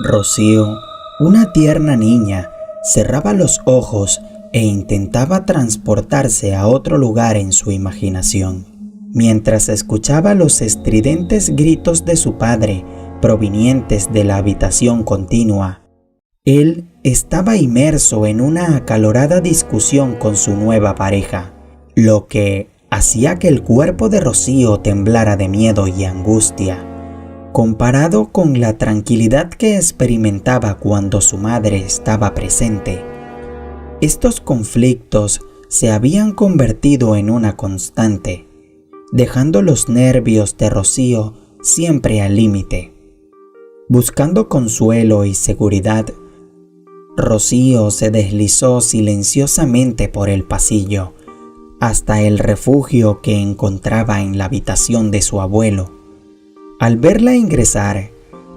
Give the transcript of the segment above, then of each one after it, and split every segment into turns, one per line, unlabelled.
Rocío, una tierna niña, cerraba los ojos e intentaba transportarse a otro lugar en su imaginación, mientras escuchaba los estridentes gritos de su padre provenientes de la habitación contigua. Él estaba inmerso en una acalorada discusión con su nueva pareja, lo que hacía que el cuerpo de Rocío temblara de miedo y angustia, comparado con la tranquilidad que experimentaba cuando su madre estaba presente. Estos conflictos se habían convertido en una constante, dejando los nervios de Rocío siempre al límite. Buscando consuelo y seguridad, Rocío se deslizó silenciosamente por el pasillo hasta el refugio que encontraba en la habitación de su abuelo. Al verla ingresar,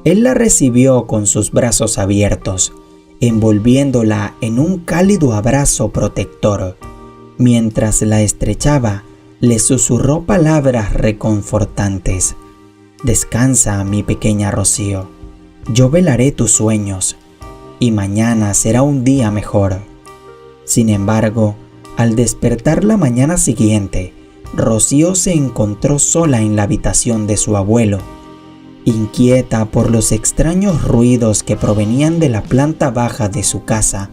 él la recibió con sus brazos abiertos, envolviéndola en un cálido abrazo protector. Mientras la estrechaba, le susurró palabras reconfortantes. «Descansa, mi pequeña Rocío. Yo velaré tus sueños, y mañana será un día mejor». Sin embargo, al despertar la mañana siguiente, Rocío se encontró sola en la habitación de su abuelo. Inquieta por los extraños ruidos que provenían de la planta baja de su casa,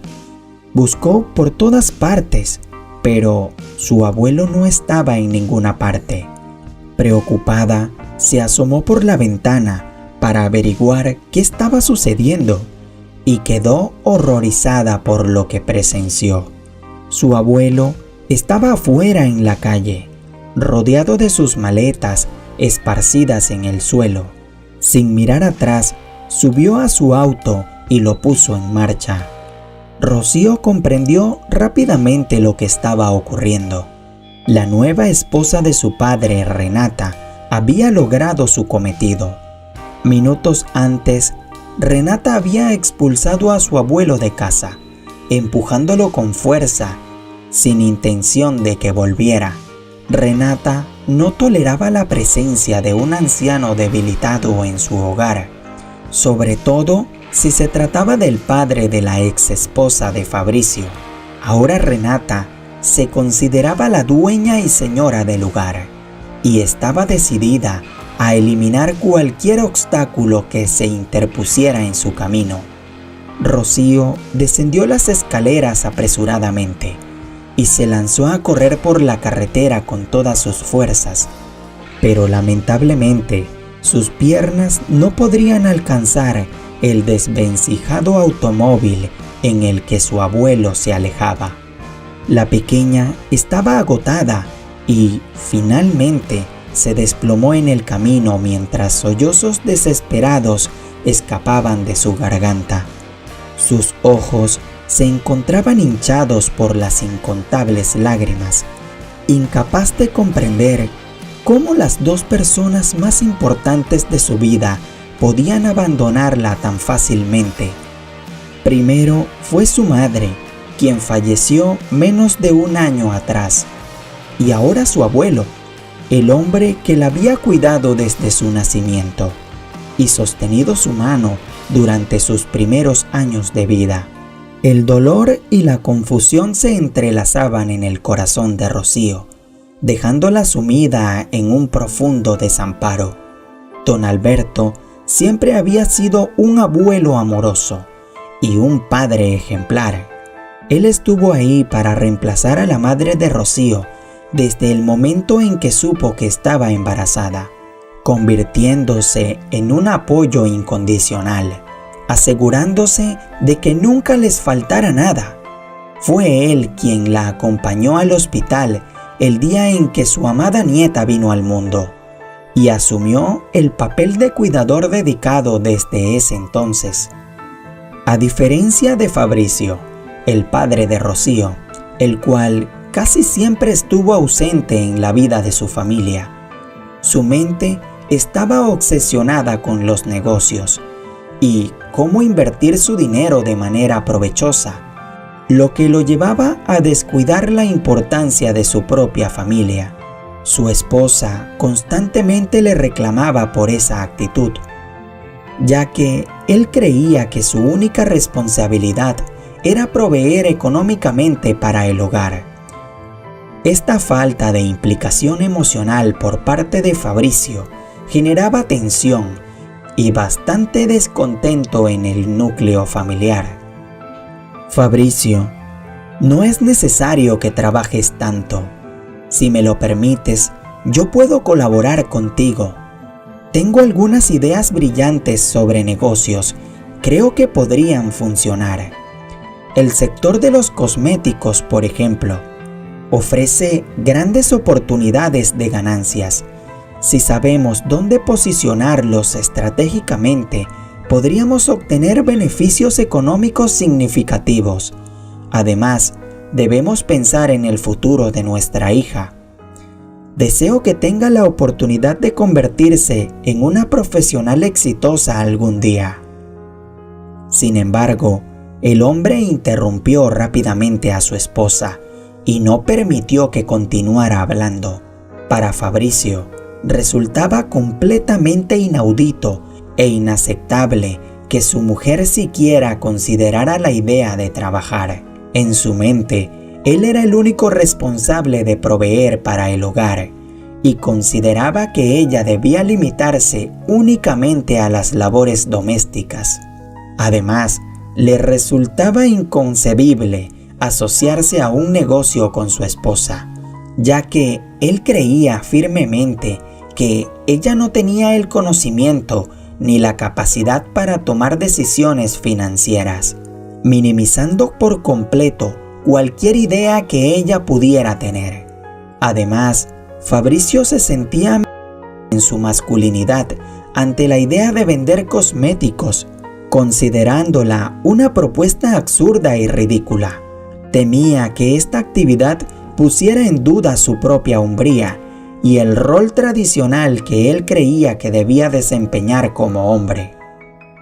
buscó por todas partes, pero su abuelo no estaba en ninguna parte. Preocupada, se asomó por la ventana para averiguar qué estaba sucediendo y quedó horrorizada por lo que presenció. Su abuelo estaba afuera en la calle, rodeado de sus maletas esparcidas en el suelo. Sin mirar atrás, subió a su auto y lo puso en marcha. Rocío comprendió rápidamente lo que estaba ocurriendo. La nueva esposa de su padre, Renata, había logrado su cometido. Minutos antes, Renata había expulsado a su abuelo de casa, empujándolo con fuerza, sin intención de que volviera. Renata no toleraba la presencia de un anciano debilitado en su hogar, sobre todo si se trataba del padre de la ex esposa de Fabricio. Ahora Renata se consideraba la dueña y señora del lugar, y estaba decidida a eliminar cualquier obstáculo que se interpusiera en su camino. Rocío descendió las escaleras apresuradamente y se lanzó a correr por la carretera con todas sus fuerzas, pero lamentablemente sus piernas no podrían alcanzar el desvencijado automóvil en el que su abuelo se alejaba. La pequeña estaba agotada y, finalmente, se desplomó en el camino mientras sollozos desesperados escapaban de su garganta. Sus ojos se encontraban hinchados por las incontables lágrimas, incapaz de comprender cómo las dos personas más importantes de su vida podían abandonarla tan fácilmente. Primero fue su madre, quien falleció menos de un año atrás, y ahora su abuelo, el hombre que la había cuidado desde su nacimiento y sostenido su mano durante sus primeros años de vida. El dolor y la confusión se entrelazaban en el corazón de Rocío, dejándola sumida en un profundo desamparo. Don Alberto siempre había sido un abuelo amoroso y un padre ejemplar. Él estuvo ahí para reemplazar a la madre de Rocío desde el momento en que supo que estaba embarazada, convirtiéndose en un apoyo incondicional, asegurándose de que nunca les faltara nada. Fue él quien la acompañó al hospital el día en que su amada nieta vino al mundo y asumió el papel de cuidador dedicado desde ese entonces. A diferencia de Fabricio, el padre de Rocío, el cual casi siempre estuvo ausente en la vida de su familia, su mente estaba obsesionada con los negocios y cómo invertir su dinero de manera provechosa, lo que lo llevaba a descuidar la importancia de su propia familia. Su esposa constantemente le reclamaba por esa actitud, ya que él creía que su única responsabilidad era proveer económicamente para el hogar. Esta falta de implicación emocional por parte de Fabricio generaba tensión y bastante descontento en el núcleo familiar. Fabricio, no es necesario que trabajes tanto. Si me lo permites, yo puedo colaborar contigo. Tengo algunas ideas brillantes sobre negocios. Creo que podrían funcionar. El sector de los cosméticos, por ejemplo, ofrece grandes oportunidades de ganancias. Si sabemos dónde posicionarlos estratégicamente, podríamos obtener beneficios económicos significativos. Además, debemos pensar en el futuro de nuestra hija. Deseo que tenga la oportunidad de convertirse en una profesional exitosa algún día. Sin embargo, el hombre interrumpió rápidamente a su esposa y no permitió que continuara hablando. Para Fabricio, resultaba completamente inaudito e inaceptable que su mujer siquiera considerara la idea de trabajar. En su mente, él era el único responsable de proveer para el hogar y consideraba que ella debía limitarse únicamente a las labores domésticas. Además, le resultaba inconcebible asociarse a un negocio con su esposa, ya que él creía firmemente que ella no tenía el conocimiento ni la capacidad para tomar decisiones financieras, minimizando por completo cualquier idea que ella pudiera tener. Además, Fabricio se sentía en su masculinidad ante la idea de vender cosméticos, considerándola una propuesta absurda y ridícula. Temía que esta actividad pusiera en duda su propia hombría y el rol tradicional que él creía que debía desempeñar como hombre.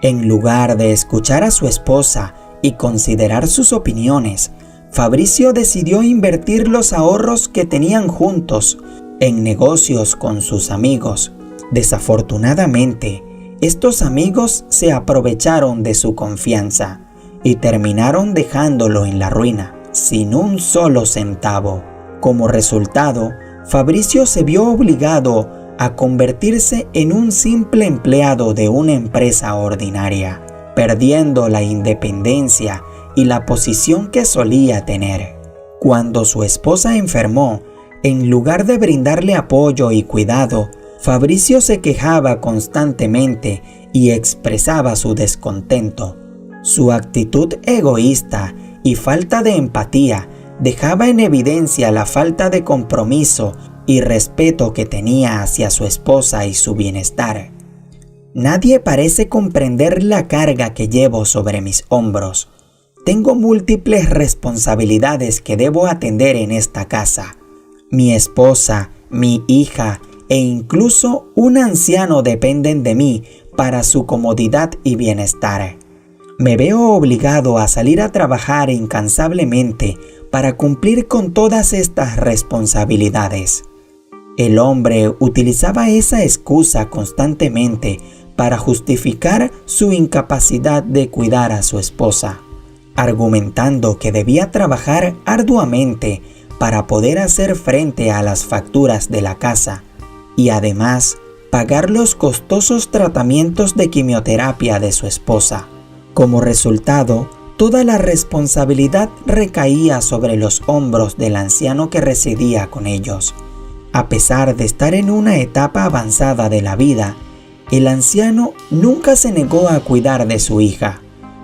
En lugar de escuchar a su esposa y considerar sus opiniones, Fabricio decidió invertir los ahorros que tenían juntos en negocios con sus amigos. Desafortunadamente, estos amigos se aprovecharon de su confianza y terminaron dejándolo en la ruina, sin un solo centavo. Como resultado, Fabricio se vio obligado a convertirse en un simple empleado de una empresa ordinaria, perdiendo la independencia y la posición que solía tener. Cuando su esposa enfermó, en lugar de brindarle apoyo y cuidado, Fabricio se quejaba constantemente y expresaba su descontento. Su actitud egoísta y falta de empatía dejaba en evidencia la falta de compromiso y respeto que tenía hacia su esposa y su bienestar. Nadie parece comprender la carga que llevo sobre mis hombros. Tengo múltiples responsabilidades que debo atender en esta casa. Mi esposa, mi hija e incluso un anciano dependen de mí para su comodidad y bienestar. Me veo obligado a salir a trabajar incansablemente para cumplir con todas estas responsabilidades. El hombre utilizaba esa excusa constantemente para justificar su incapacidad de cuidar a su esposa, argumentando que debía trabajar arduamente para poder hacer frente a las facturas de la casa y además pagar los costosos tratamientos de quimioterapia de su esposa. Como resultado, toda la responsabilidad recaía sobre los hombros del anciano que residía con ellos. A pesar de estar en una etapa avanzada de la vida, el anciano nunca se negó a cuidar de su hija,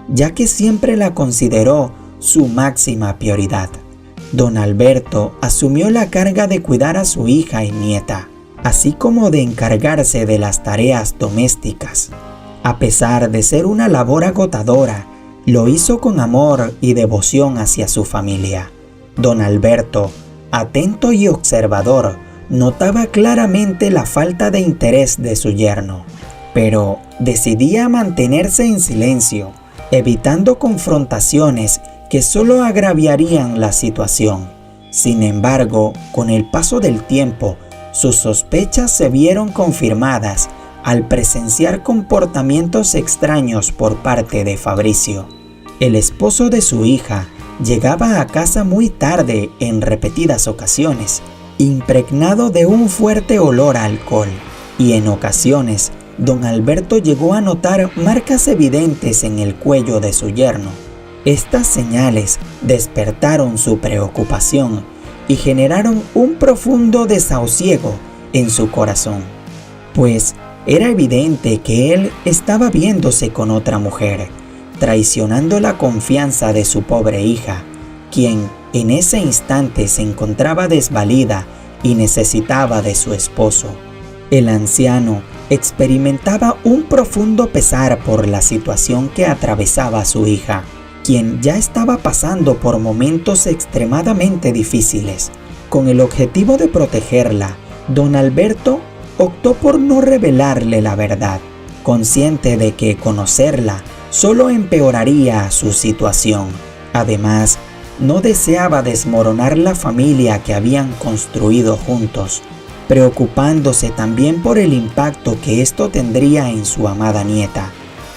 ya que siempre la consideró su máxima prioridad. Don Alberto asumió la carga de cuidar a su hija y nieta, así como de encargarse de las tareas domésticas. A pesar de ser una labor agotadora, lo hizo con amor y devoción hacia su familia. Don Alberto, atento y observador, notaba claramente la falta de interés de su yerno, pero decidía mantenerse en silencio, evitando confrontaciones que solo agraviarían la situación. Sin embargo, con el paso del tiempo, sus sospechas se vieron confirmadas al presenciar comportamientos extraños por parte de Fabricio. El esposo de su hija llegaba a casa muy tarde en repetidas ocasiones, impregnado de un fuerte olor a alcohol, y en ocasiones don Alberto llegó a notar marcas evidentes en el cuello de su yerno. Estas señales despertaron su preocupación y generaron un profundo desasosiego en su corazón, pues era evidente que él estaba viéndose con otra mujer, traicionando la confianza de su pobre hija, quien en ese instante se encontraba desvalida y necesitaba de su esposo. El anciano experimentaba un profundo pesar por la situación que atravesaba su hija, quien ya estaba pasando por momentos extremadamente difíciles. Con el objetivo de protegerla, don Alberto optó por no revelarle la verdad, consciente de que conocerla solo empeoraría su situación. Además, no deseaba desmoronar la familia que habían construido juntos, preocupándose también por el impacto que esto tendría en su amada nieta,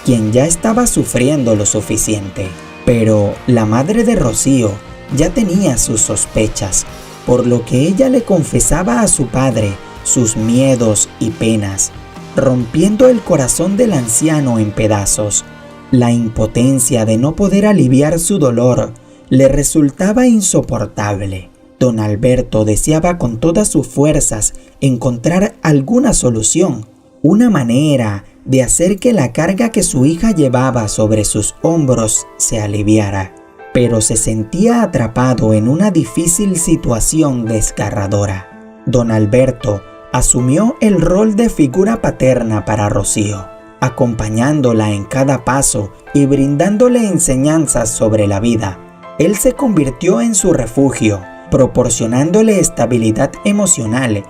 quien ya estaba sufriendo lo suficiente. Pero la madre de Rocío ya tenía sus sospechas, por lo que ella le confesaba a su padre sus miedos y penas, rompiendo el corazón del anciano en pedazos. La impotencia de no poder aliviar su dolor le resultaba insoportable. Don Alberto deseaba con todas sus fuerzas encontrar alguna solución, una manera de hacer que la carga que su hija llevaba sobre sus hombros se aliviara, pero se sentía atrapado en una difícil situación desgarradora. Don Alberto asumió el rol de figura paterna para Rocío, acompañándola en cada paso y brindándole enseñanzas sobre la vida. Él se convirtió en su refugio, proporcionándole estabilidad emocional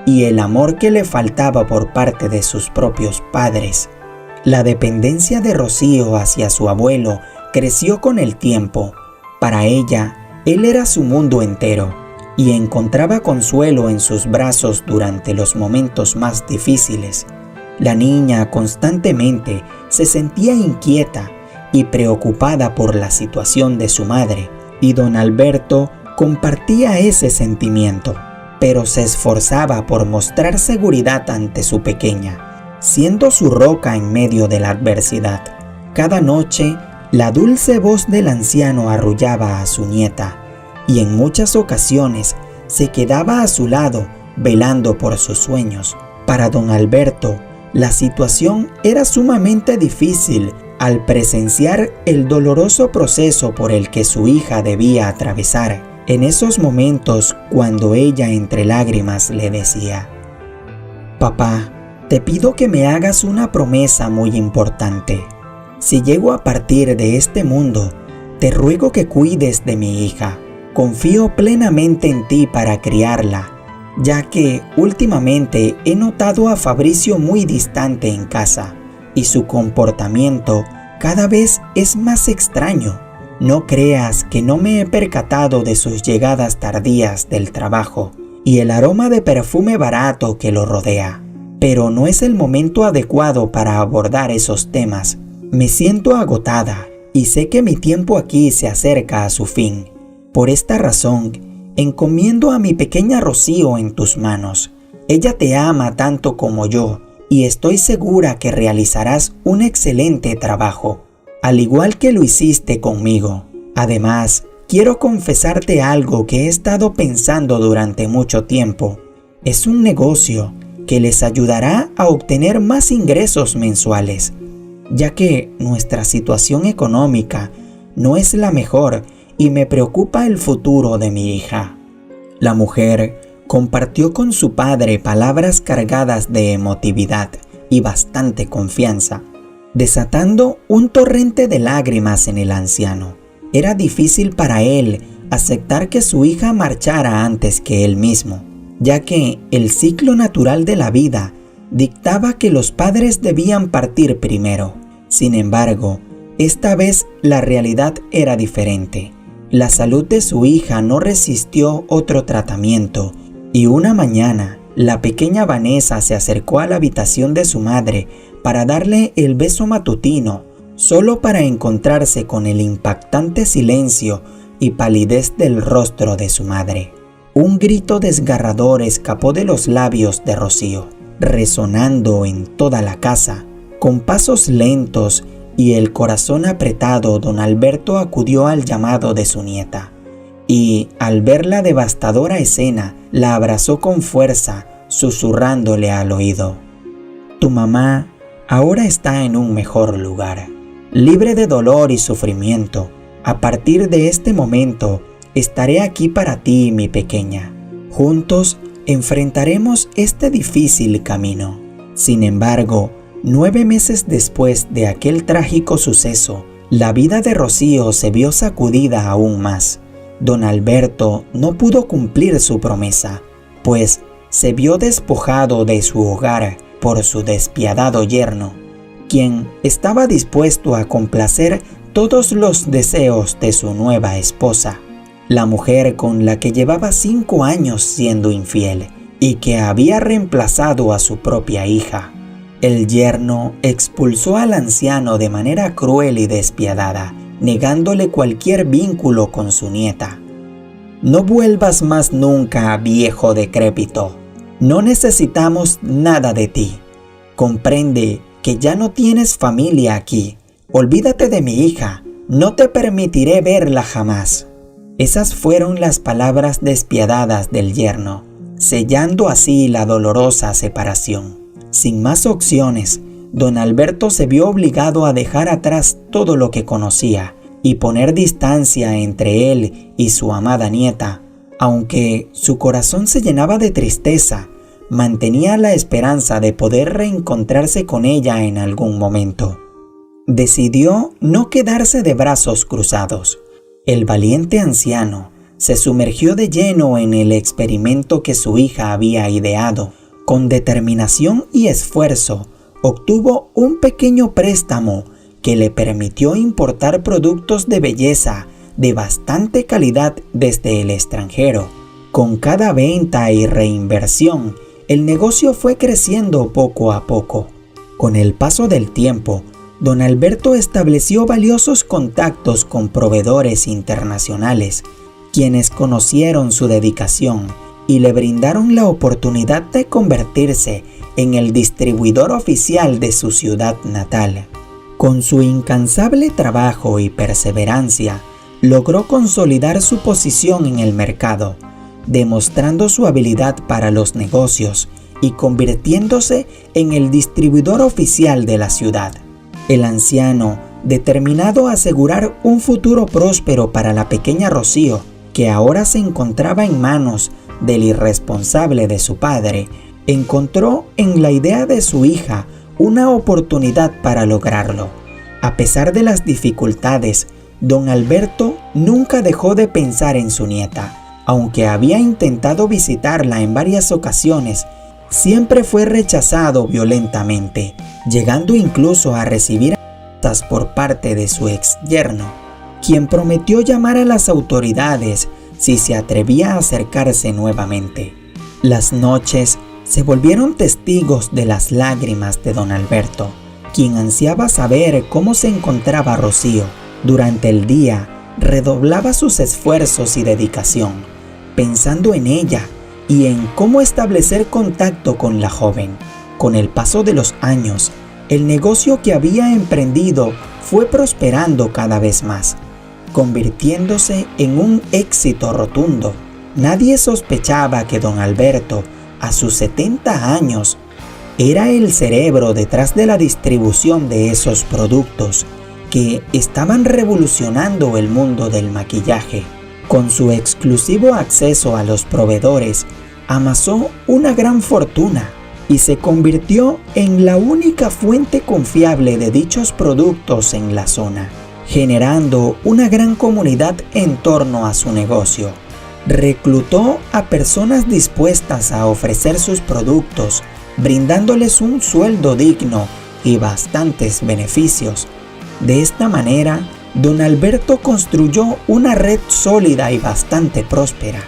y el amor que le faltaba por parte de sus propios padres. La dependencia de Rocío hacia su abuelo creció con el tiempo. Para ella, él era su mundo entero y encontraba consuelo en sus brazos durante los momentos más difíciles. La niña constantemente se sentía inquieta y preocupada por la situación de su madre, y don Alberto compartía ese sentimiento, pero se esforzaba por mostrar seguridad ante su pequeña, siendo su roca en medio de la adversidad. Cada noche, la dulce voz del anciano arrullaba a su nieta, y en muchas ocasiones se quedaba a su lado velando por sus sueños. Para don Alberto, la situación era sumamente difícil al presenciar el doloroso proceso por el que su hija debía atravesar. En esos momentos, cuando ella entre lágrimas le decía: «Papá, te pido que me hagas una promesa muy importante. Si llego a partir de este mundo, te ruego que cuides de mi hija. Confío plenamente en ti para criarla, ya que últimamente he notado a Fabricio muy distante en casa y su comportamiento cada vez es más extraño. No creas que no me he percatado de sus llegadas tardías del trabajo y el aroma de perfume barato que lo rodea. Pero no es el momento adecuado para abordar esos temas. Me siento agotada y sé que mi tiempo aquí se acerca a su fin. Por esta razón, encomiendo a mi pequeña Rocío en tus manos. Ella te ama tanto como yo y estoy segura que realizarás un excelente trabajo, al igual que lo hiciste conmigo. Además, quiero confesarte algo que he estado pensando durante mucho tiempo. Es un negocio que les ayudará a obtener más ingresos mensuales, ya que nuestra situación económica no es la mejor y me preocupa el futuro de mi hija». La mujer compartió con su padre palabras cargadas de emotividad y bastante confianza, desatando un torrente de lágrimas en el anciano. Era difícil para él aceptar que su hija marchara antes que él mismo, ya que el ciclo natural de la vida dictaba que los padres debían partir primero. Sin embargo, esta vez la realidad era diferente. La salud de su hija no resistió otro tratamiento y una mañana la pequeña Vanessa se acercó a la habitación de su madre para darle el beso matutino, solo para encontrarse con el impactante silencio y palidez del rostro de su madre. Un grito desgarrador escapó de los labios de Rocío, resonando en toda la casa. Con pasos lentos y el corazón apretado, don Alberto acudió al llamado de su nieta y, al ver la devastadora escena, la abrazó con fuerza, susurrándole al oído: «Tu mamá ahora está en un mejor lugar, libre de dolor y sufrimiento. A partir de este momento, estaré aquí para ti, mi pequeña. Juntos enfrentaremos este difícil camino». Sin embargo, 9 meses después de aquel trágico suceso, la vida de Rocío se vio sacudida aún más. Don Alberto no pudo cumplir su promesa, pues se vio despojado de su hogar por su despiadado yerno, quien estaba dispuesto a complacer todos los deseos de su nueva esposa, la mujer con la que llevaba 5 años siendo infiel y que había reemplazado a su propia hija. El yerno expulsó al anciano de manera cruel y despiadada, negándole cualquier vínculo con su nieta. «No vuelvas más nunca, viejo decrépito. No necesitamos nada de ti. Comprende que ya no tienes familia aquí. Olvídate de mi hija. No te permitiré verla jamás». Esas fueron las palabras despiadadas del yerno, sellando así la dolorosa separación. Sin más opciones, don Alberto se vio obligado a dejar atrás todo lo que conocía y poner distancia entre él y su amada nieta. Aunque su corazón se llenaba de tristeza, mantenía la esperanza de poder reencontrarse con ella en algún momento. Decidió no quedarse de brazos cruzados. El valiente anciano se sumergió de lleno en el experimento que su hija había ideado. Con determinación y esfuerzo, obtuvo un pequeño préstamo que le permitió importar productos de belleza de bastante calidad desde el extranjero. Con cada venta y reinversión, el negocio fue creciendo poco a poco. Con el paso del tiempo, don Alberto estableció valiosos contactos con proveedores internacionales, quienes conocieron su dedicación y le brindaron la oportunidad de convertirse en el distribuidor oficial de su ciudad natal. Con su incansable trabajo y perseverancia, logró consolidar su posición en el mercado, demostrando su habilidad para los negocios y convirtiéndose en el distribuidor oficial de la ciudad. El anciano, determinado a asegurar un futuro próspero para la pequeña Rocío, que ahora se encontraba en manos del irresponsable de su padre, encontró en la idea de su hija una oportunidad para lograrlo. A pesar de las dificultades, don Alberto nunca dejó de pensar en su nieta. Aunque había intentado visitarla en varias ocasiones, siempre fue rechazado violentamente, llegando incluso a recibir amenazas por parte de su ex yerno, quien prometió llamar a las autoridades si se atrevía a acercarse nuevamente. Las noches se volvieron testigos de las lágrimas de don Alberto, quien ansiaba saber cómo se encontraba Rocío. Durante el día redoblaba sus esfuerzos y dedicación, pensando en ella y en cómo establecer contacto con la joven. Con el paso de los años, el negocio que había emprendido fue prosperando cada vez más, convirtiéndose en un éxito rotundo. Nadie sospechaba que don Alberto, a sus 70 años, era el cerebro detrás de la distribución de esos productos que estaban revolucionando el mundo del maquillaje. Con su exclusivo acceso a los proveedores, amasó una gran fortuna y se convirtió en la única fuente confiable de dichos productos en la zona, generando una gran comunidad en torno a su negocio. Reclutó a personas dispuestas a ofrecer sus productos, brindándoles un sueldo digno y bastantes beneficios. De esta manera, don Alberto construyó una red sólida y bastante próspera.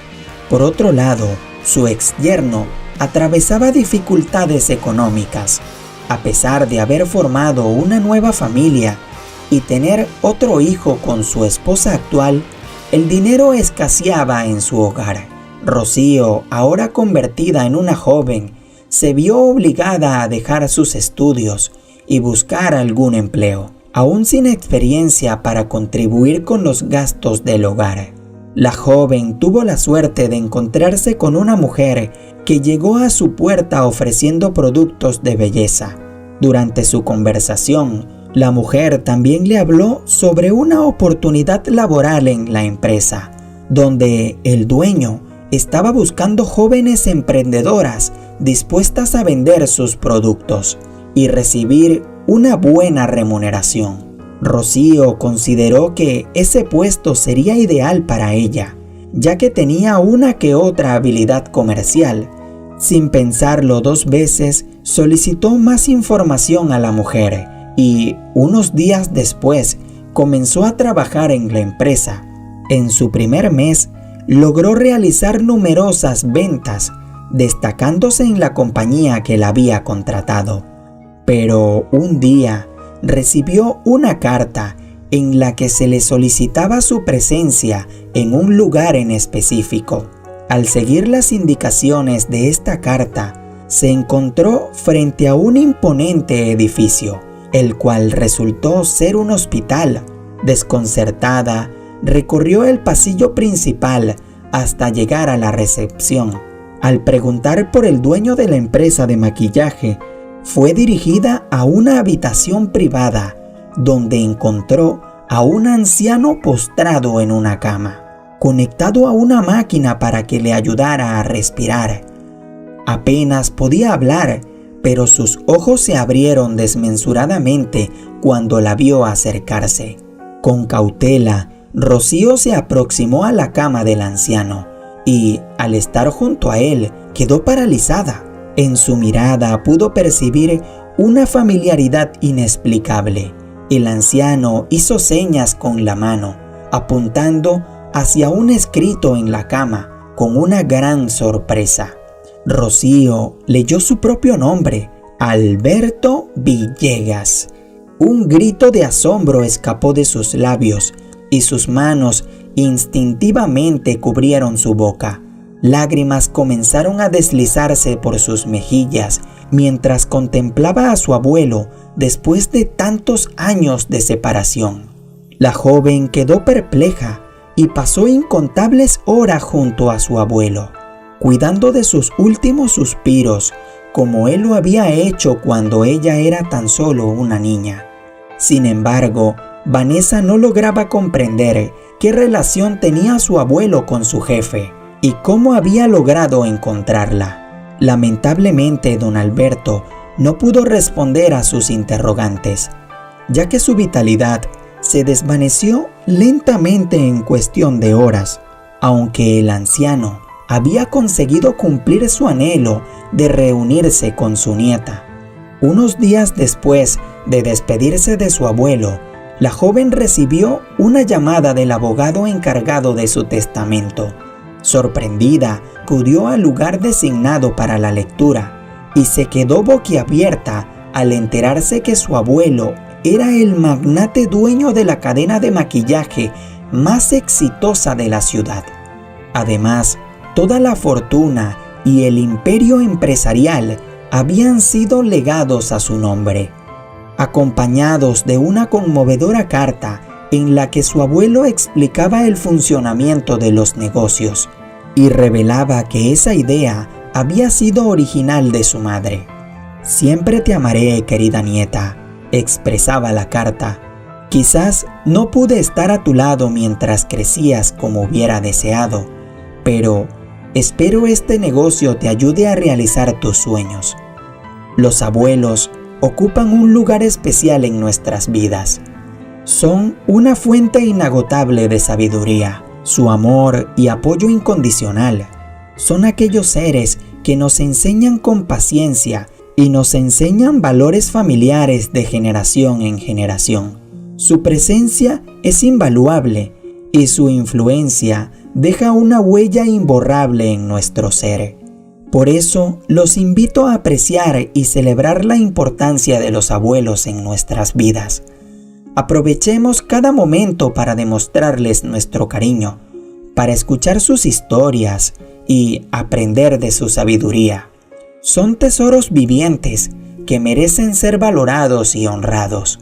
Por otro lado, su ex yerno atravesaba dificultades económicas. A pesar de haber formado una nueva familia y tener otro hijo con su esposa actual, el dinero escaseaba en su hogar. Rocío, ahora convertida en una joven, se vio obligada a dejar sus estudios y buscar algún empleo, aún sin experiencia para contribuir con los gastos del hogar. La joven tuvo la suerte de encontrarse con una mujer que llegó a su puerta ofreciendo productos de belleza. Durante su conversación, la mujer también le habló sobre una oportunidad laboral en la empresa, donde el dueño estaba buscando jóvenes emprendedoras dispuestas a vender sus productos y recibir una buena remuneración. Rocío consideró que ese puesto sería ideal para ella, ya que tenía una que otra habilidad comercial. Sin pensarlo dos veces, solicitó más información a la mujer y, unos días después, comenzó a trabajar en la empresa. En su primer mes, logró realizar numerosas ventas, destacándose en la compañía que la había contratado. Pero un día recibió una carta en la que se le solicitaba su presencia en un lugar en específico. Al seguir las indicaciones de esta carta, se encontró frente a un imponente edificio, el cual resultó ser un hospital. Desconcertada, recorrió el pasillo principal hasta llegar a la recepción. Al preguntar por el dueño de la empresa de maquillaje, fue dirigida a una habitación privada, donde encontró a un anciano postrado en una cama, conectado a una máquina para que le ayudara a respirar. Apenas podía hablar, pero sus ojos se abrieron desmesuradamente cuando la vio acercarse. Con cautela, Rocío se aproximó a la cama del anciano y, al estar junto a él, quedó paralizada. En su mirada pudo percibir una familiaridad inexplicable. El anciano hizo señas con la mano, apuntando hacia un escrito en la cama con una gran sorpresa. Rocío leyó su propio nombre, Alberto Villegas. Un grito de asombro escapó de sus labios y sus manos instintivamente cubrieron su boca. Lágrimas comenzaron a deslizarse por sus mejillas mientras contemplaba a su abuelo después de tantos años de separación. La joven quedó perpleja y pasó incontables horas junto a su abuelo, cuidando de sus últimos suspiros, como él lo había hecho cuando ella era tan solo una niña. Sin embargo, Vanessa no lograba comprender qué relación tenía su abuelo con su jefe y cómo había logrado encontrarla. Lamentablemente, don Alberto no pudo responder a sus interrogantes, ya que su vitalidad se desvaneció lentamente en cuestión de horas, aunque el anciano había conseguido cumplir su anhelo de reunirse con su nieta. Unos días después de despedirse de su abuelo, la joven recibió una llamada del abogado encargado de su testamento. Sorprendida, acudió al lugar designado para la lectura y se quedó boquiabierta al enterarse que su abuelo era el magnate dueño de la cadena de maquillaje más exitosa de la ciudad. Además, toda la fortuna y el imperio empresarial habían sido legados a su nombre, acompañados de una conmovedora carta en la que su abuelo explicaba el funcionamiento de los negocios y revelaba que esa idea había sido original de su madre. «Siempre te amaré, querida nieta», expresaba la carta. «Quizás no pude estar a tu lado mientras crecías como hubiera deseado, pero espero este negocio te ayude a realizar tus sueños. Los abuelos ocupan un lugar especial en nuestras vidas. Son una fuente inagotable de sabiduría. Su amor y apoyo incondicional son aquellos seres que nos enseñan con paciencia y nos enseñan valores familiares de generación en generación. Su presencia es invaluable y su influencia deja una huella imborrable en nuestro ser. Por eso, los invito a apreciar y celebrar la importancia de los abuelos en nuestras vidas. Aprovechemos cada momento para demostrarles nuestro cariño, para escuchar sus historias y aprender de su sabiduría. Son tesoros vivientes que merecen ser valorados y honrados.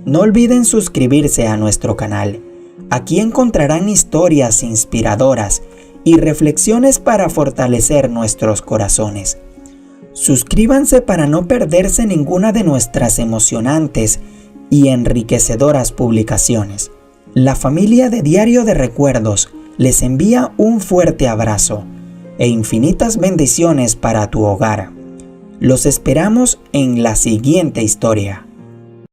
No olviden suscribirse a nuestro canal. Aquí encontrarán historias inspiradoras y reflexiones para fortalecer nuestros corazones. Suscríbanse para no perderse ninguna de nuestras emocionantes y enriquecedoras publicaciones. La familia de Diario de Recuerdos les envía un fuerte abrazo e infinitas bendiciones para tu hogar. Los esperamos en la siguiente historia.